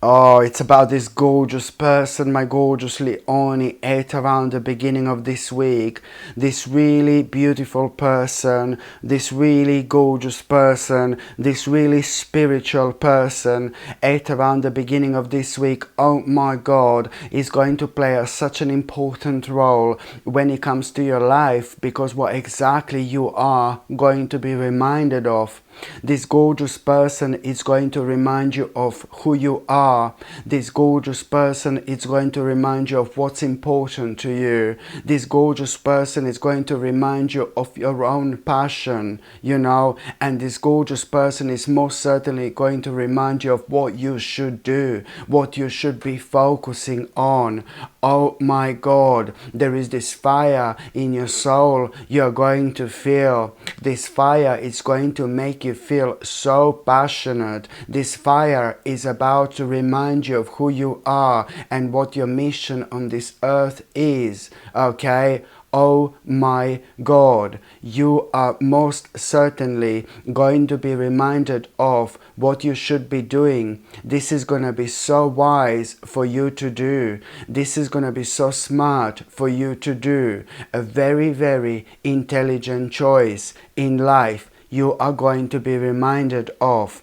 Oh, it's about this gorgeous person, my gorgeous Leone, at around the beginning of this week. This really beautiful person, this really gorgeous person, this really spiritual person, at around the beginning of this week, oh my God, is going to play such an important role when it comes to your life, because what exactly you are going to be reminded of. This gorgeous person is going to remind you of who you are. This gorgeous person is going to remind you of what's important to you. This gorgeous person is going to remind you of your own passion, and this gorgeous person is most certainly going to remind you of what you should do, what you should be focusing on. Oh my God, there is this fire in your soul you're going to feel. This fire is going to make you feel so passionate. This fire is about to remind you of who you are and what your mission on this earth is. Okay? Oh my God, you are most certainly going to be reminded of what you should be doing. This is going to be so wise for you to do. This is going to be so smart for you to do. A very, very intelligent choice in life you are going to be reminded of.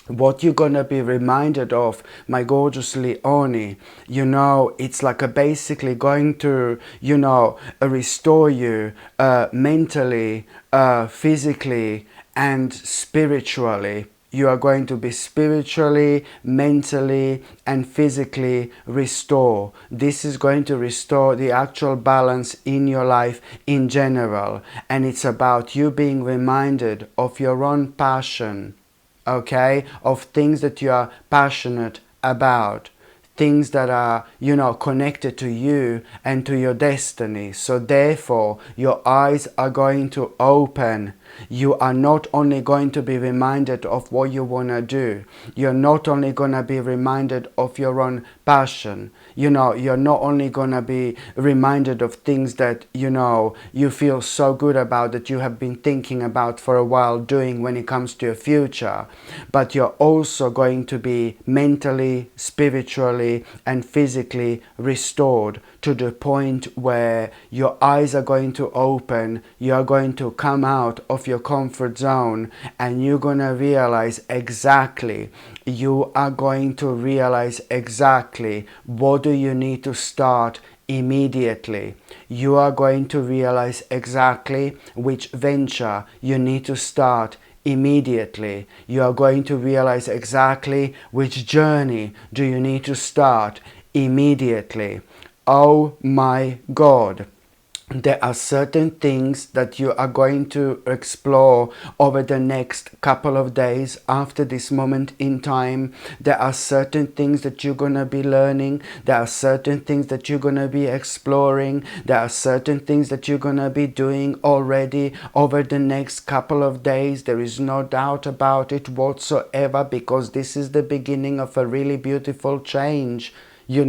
What you're gonna be reminded of, my gorgeous Leone, it's like basically going to, restore you mentally, physically, and spiritually. You are going to be spiritually, mentally, and physically restored. This is going to restore the actual balance in your life in general. And it's about you being reminded of your own passion, okay, of things that you are passionate about, things that are, connected to you and to your destiny. So therefore, your eyes are going to open. You are not only going to be reminded of what you want to do, you're not only going to be reminded of your own passion, you're not only going to be reminded of things that, you feel so good about, that you have been thinking about for a while doing when it comes to your future, but you're also going to be mentally, spiritually, and physically restored to the point where your eyes are going to open, you are going to come out of your comfort zone, and you're going to realize exactly, what do you need to start immediately. You are going to realize exactly which venture you need to start immediately. You are going to realize exactly which journey do you need to start immediately. Oh my God. There are certain things that you are going to explore over the next couple of days after this moment in time. There are certain things that you're going to be learning. There are certain things that you're going to be exploring. There are certain things that you're going to be doing already over the next couple of days. There is no doubt about it whatsoever, because this is the beginning of a really beautiful change. This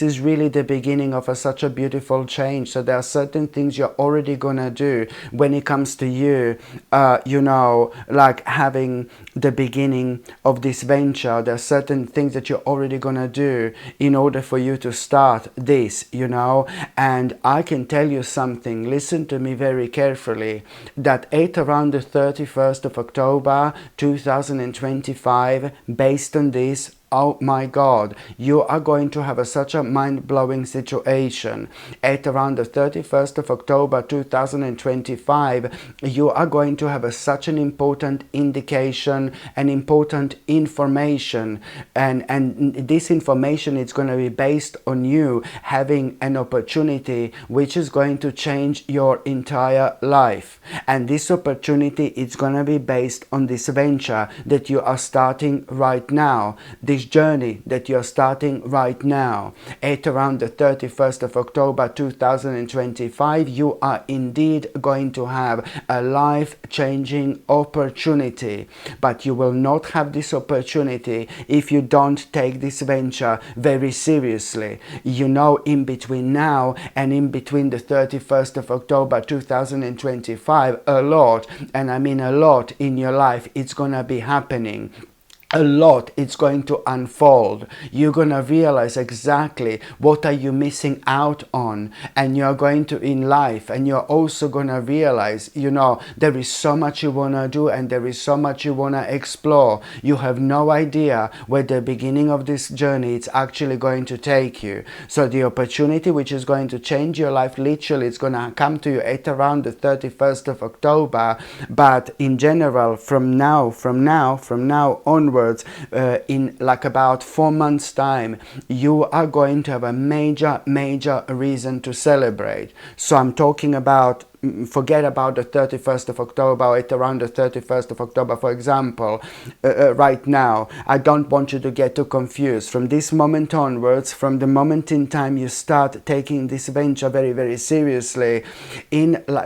is really the beginning of such a beautiful change. So there are certain things you're already gonna do when it comes to you, like having the beginning of this venture. There are certain things that you're already gonna do in order for you to start this, and I can tell you something, listen to me very carefully, that at around the 31st of October 2025, based on this, oh my God, you are going to have such a mind-blowing situation. At around the 31st of October 2025, you are going to have such an important indication, an important information, and this information is going to be based on you having an opportunity which is going to change your entire life. And this opportunity is going to be based on this venture that you are starting right now. This journey that you're starting right now. At around the 31st of October 2025, you are indeed going to have a life-changing opportunity. But you will not have this opportunity if you don't take this venture very seriously. In between now and in between the 31st of October 2025, a lot, and I mean a lot in your life, it's gonna be happening. a lot it's going to unfold. You're going to realize exactly what are you missing out on, and you're going to in life, and you're also going to realize, you know, there is so much you want to do, and there is so much you want to explore. You have no idea where the beginning of this journey it's actually going to take you. So the opportunity which is going to change your life, literally, it's going to come to you at around the 31st of October. But in general, from now onwards, in like about 4 months time, you are going to have a major reason to celebrate. So I'm talking about, forget about the 31st of October, or at around the 31st of October, for example. Right now, I don't want you to get too confused. From this moment onwards, from the moment in time you start taking this venture very seriously,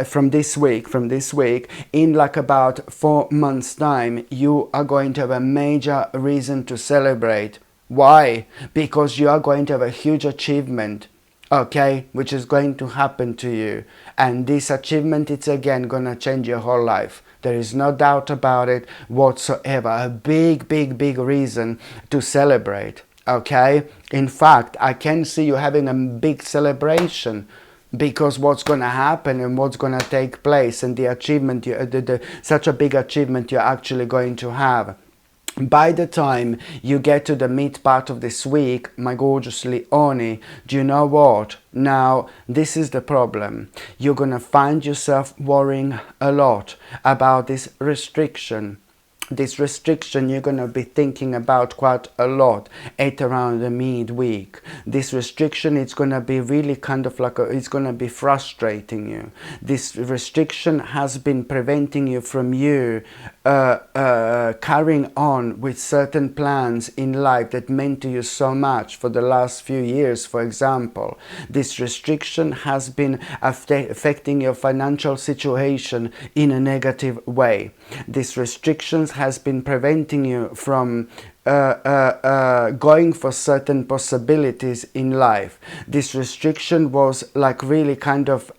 from this week, in like about 4 months time, you are going to have a major reason to celebrate. Why? Because you are going to have a huge achievement, okay, which is going to happen to you, and this achievement, it's again gonna change your whole life. There is no doubt about it whatsoever. A big reason to celebrate, okay? In fact, I can see you having a big celebration, because what's going to happen and what's going to take place, and the achievement, such a big achievement you're actually going to have. By the time you get to the mid part of this week, my gorgeous Leone, do you know what? Now, this is the problem. You're going to find yourself worrying a lot about this restriction. This restriction you're going to be thinking about quite a lot at around the mid-week. This restriction, it's going to be really kind of like, it's going to be frustrating you. This restriction has been preventing you from carrying on with certain plans in life that meant to you so much for the last few years, for example. This restriction has been affecting your financial situation in a negative way. This restrictions has been preventing you from going for certain possibilities in life. This restriction was like really kind of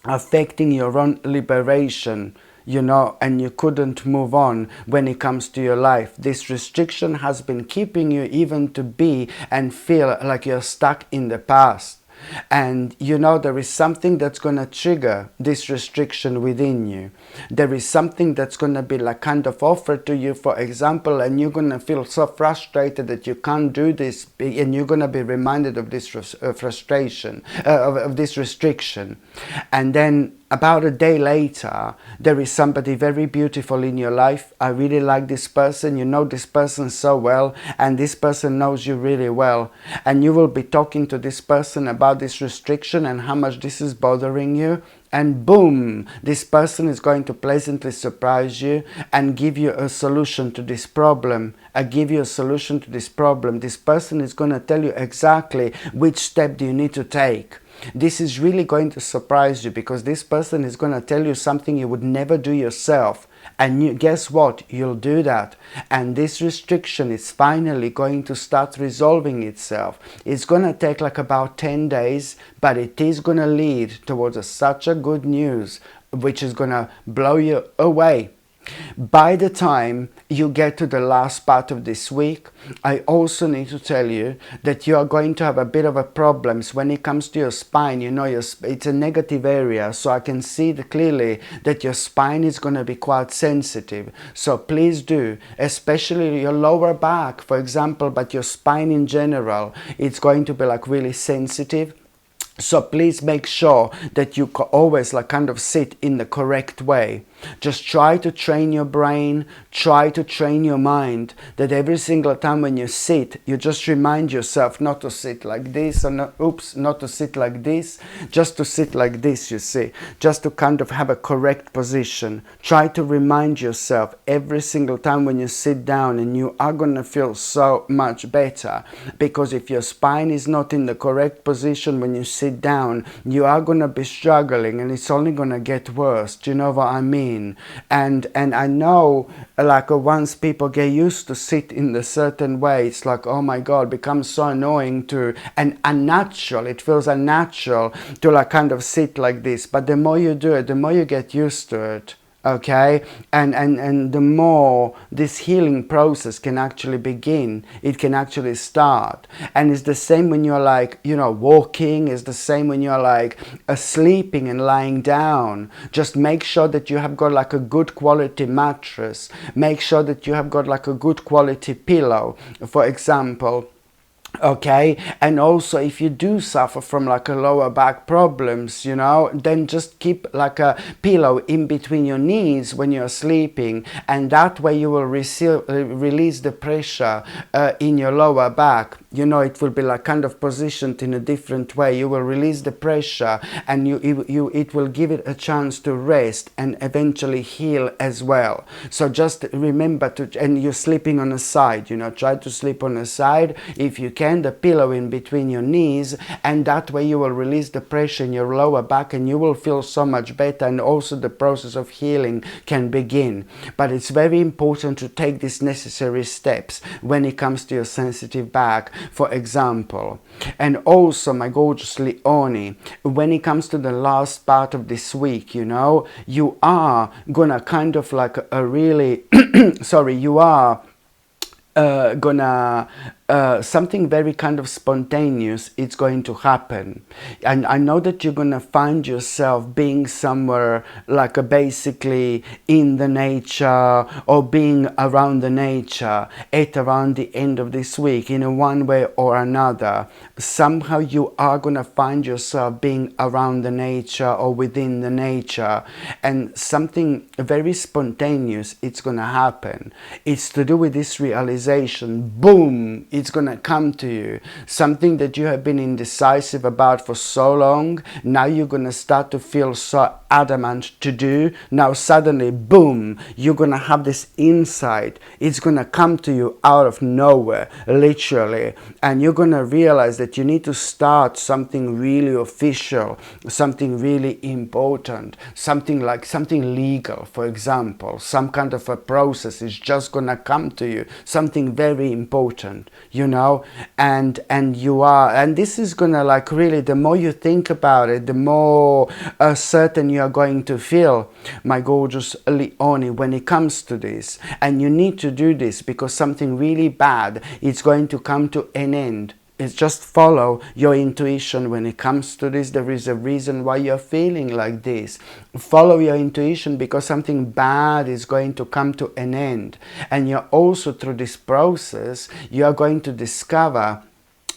affecting your own liberation, you know, and you couldn't move on when it comes to your life. This restriction has been keeping you even to be and feel like you're stuck in the past. And you know, there is something that's going to trigger this restriction within you. There is something that's going to be like kind of offered to you, for example, and you're going to feel so frustrated that you can't do this, and you're going to be reminded of this frustration, of this restriction. And then about a day later, there is somebody very beautiful in your life. I really like this person. You know this person so well, and this person knows you really well. And you will be talking to this person about this restriction and how much this is bothering you. And boom, this person is going to pleasantly surprise you and give you a solution to this problem. This person is going to tell you exactly which step do you need to take. This is really going to surprise you, because this person is going to tell you something you would never do yourself. And guess what? You'll do that. And this restriction is finally going to start resolving itself. It's going to take like about 10 days, but it is going to lead towards such a good news, which is going to blow you away. By the time you get to the last part of this week, I also need to tell you that you are going to have a bit of a problems when it comes to your spine. You know, it's a negative area, so I can see clearly that your spine is going to be quite sensitive. So please do, especially your lower back, for example, but your spine in general, it's going to be like really sensitive. So please make sure that you always like kind of sit in the correct way. Just try to train your brain, try to train your mind, that every single time when you sit, you just remind yourself not to sit like this, or not to sit like this, just to sit like this, you see, just to kind of have a correct position. Try to remind yourself every single time when you sit down, and you are going to feel so much better, because if your spine is not in the correct position when you sit down, you are going to be struggling, and it's only going to get worse. Do you know what I mean? And I know, like, once people get used to sit in a certain way, it's like, oh my god, becomes so annoying and unnatural. It feels unnatural to like kind of sit like this. But the more you do it, the more you get used to it. okay, and the more this healing process can actually begin, it can actually start. And it's the same when you're like, you know, walking. It's the same when you're like sleeping and lying down. Just make sure that you have got like a good quality mattress. Make sure that you have got like a good quality pillow, for example. Okay, and also if you do suffer from like a lower back problems, you know, then just keep like a pillow in between your knees when you're sleeping, and that way you will release the pressure in your lower back. You know, it will be like kind of positioned in a different way. You will release the pressure, and it will give it a chance to rest and eventually heal as well. So just remember to, and you're sleeping on a side, you know, try to sleep on a side if you can, the pillow in between your knees, and that way you will release the pressure in your lower back and you will feel so much better, and also the process of healing can begin. But it's very important to take these necessary steps when it comes to your sensitive back, for example. And also, my gorgeous Leonie, when it comes to the last part of this week, you know, you are gonna kind of like a really sorry, you are gonna something very kind of spontaneous, it's going to happen. And I know that you're gonna find yourself being somewhere like basically in the nature, or being around the nature at around the end of this week in a one way or another. Somehow you are gonna find yourself being around the nature or within the nature, and something very spontaneous, it's gonna happen. It's to do with this realization, boom, it's gonna come to you. Something that you have been indecisive about for so long, now you're gonna start to feel so adamant to do. Now suddenly, boom, you're gonna have this insight. It's gonna come to you out of nowhere, literally, and you're gonna realize that you need to start something really official, something really important, something like something legal, for example. Some kind of a process is just gonna come to you, something very important, you know, and you are, and this is gonna like really, the more you think about it, the more certain you are going to feel, my gorgeous Leonie, when it comes to this. And you need to do this because something really bad is going to come to an end. It's just follow your intuition when it comes to this. There is a reason why you're feeling like this. Follow your intuition because something bad is going to come to an end. And you're also, through this process, you are going to discover,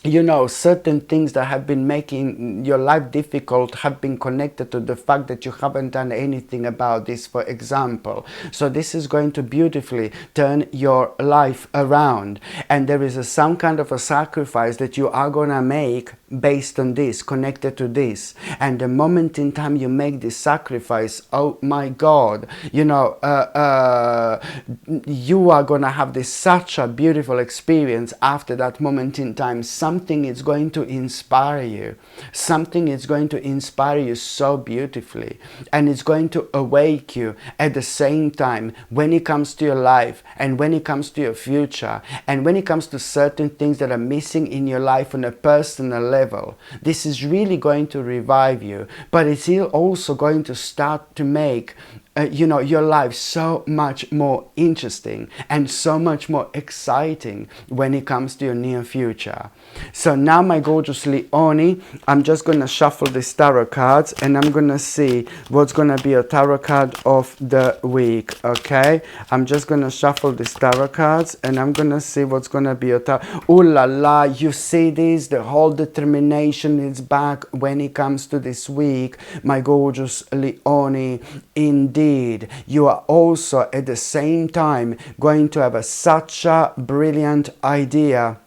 you know, certain things that have been making your life difficult have been connected to the fact that you haven't done anything about this, for example. So this is going to beautifully turn your life around, and there is some kind of a sacrifice that you are gonna make based on this, connected to this. And the moment in time you make this sacrifice, oh my God, you know, you are gonna have this such a beautiful experience after that moment in time. Something is going to inspire you. Something is going to inspire you so beautifully, and it's going to awake you at the same time when it comes to your life, and when it comes to your future, and when it comes to certain things that are missing in your life on a personal level. This is really going to revive you, but it's also going to start to make you know, your life so much more interesting and so much more exciting when it comes to your near future. So now, my gorgeous Leonie, I'm just going to shuffle these tarot cards, and I'm going to see what's going to be a tarot card of the week, okay? I'm just going to shuffle these tarot cards, and I'm going to see what's going to be a tarot. Ooh la la, you see this? The whole determination is back when it comes to this week, my gorgeous Leonie. Indeed, you are also at the same time going to have such a brilliant idea.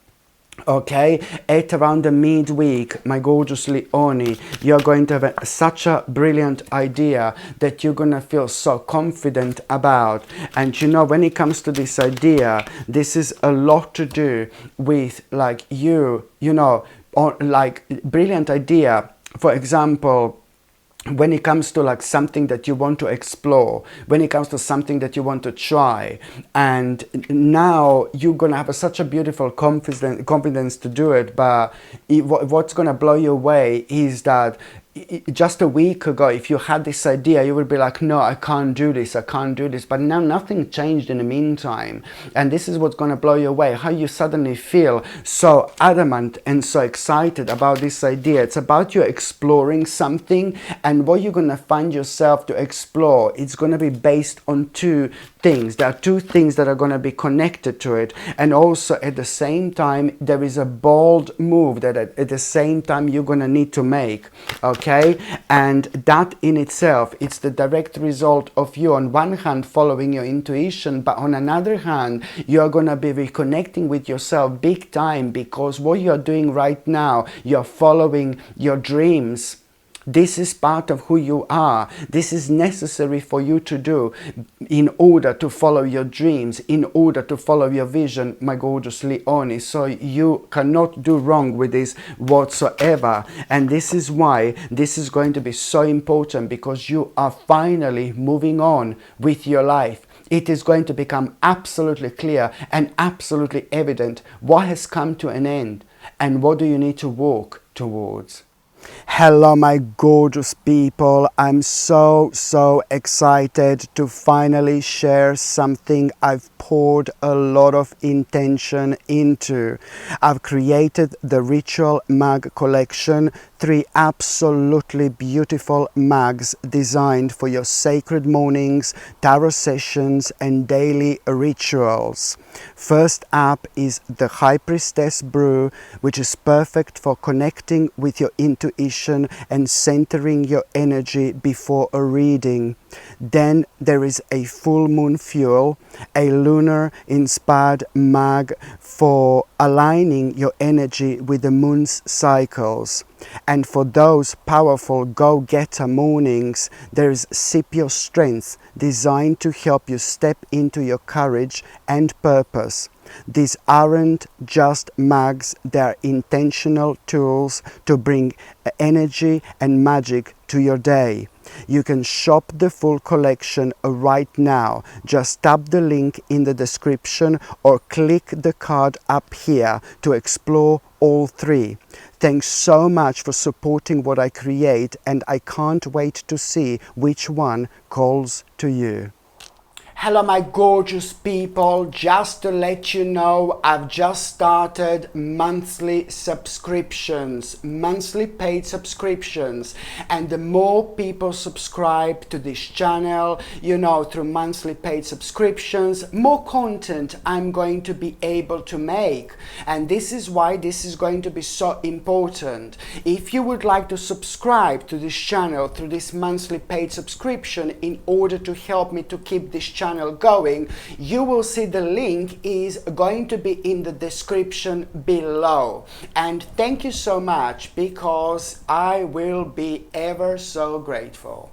Okay, at around the midweek, my gorgeous Leonie, you're going to have such a brilliant idea that you're going to feel so confident about. And you know, when it comes to this idea, this is a lot to do with like you know, or like brilliant idea. For example, when it comes to like something that you want to explore, when it comes to something that you want to try, and now you're gonna have such a beautiful confidence to do it. But what's gonna blow you away is that just a week ago, if you had this idea, you would be like, no, I can't do this, I can't do this. But now nothing changed in the meantime. And this is what's going to blow you away, how you suddenly feel so adamant and so excited about this idea. It's about you exploring something, and what you're going to find yourself to explore, it's going to be based on two things. There are two things that are going to be connected to it, and also at the same time there is a bold move that at the same time you're going to need to make. Okay, and that in itself, it's the direct result of you on one hand following your intuition, but on another hand you're going to be reconnecting with yourself big time, because what you're doing right now, you're following your dreams. This is part of who you are. This is necessary for you to do in order to follow your dreams, in order to follow your vision, my gorgeous Leonie. So you cannot do wrong with this whatsoever. And this is why this is going to be so important, because you are finally moving on with your life. It is going to become absolutely clear and absolutely evident what has come to an end and what do you need to walk towards. Hello my gorgeous people, I'm so excited to finally share something I've poured a lot of intention into. I've created the Ritual Mag collection, 3 absolutely beautiful mags designed for your sacred mornings, tarot sessions and daily rituals. First up is the High Priestess Brew, which is perfect for connecting with your intuition and centering your energy before a reading. Then there is a full moon fuel, a lunar inspired mag for aligning your energy with the moon's cycles. And for those powerful go-getter mornings, there is Sip Your Strength, designed to help you step into your courage and purpose. These aren't just mags, they're intentional tools to bring energy and magic to your day. You can shop the full collection right now. Just tap the link in the description or click the card up here to explore all 3. Thanks so much for supporting what I create, and I can't wait to see which one calls to you. Hello my gorgeous people, just to let you know, I've just started monthly subscriptions, monthly paid subscriptions, and the more people subscribe to this channel, you know, through monthly paid subscriptions, more content I'm going to be able to make. And this is why this is going to be so important. If you would like to subscribe to this channel through this monthly paid subscription in order to help me to keep this channel going, you will see the link is going to be in the description below. And thank you so much, because I will be ever so grateful.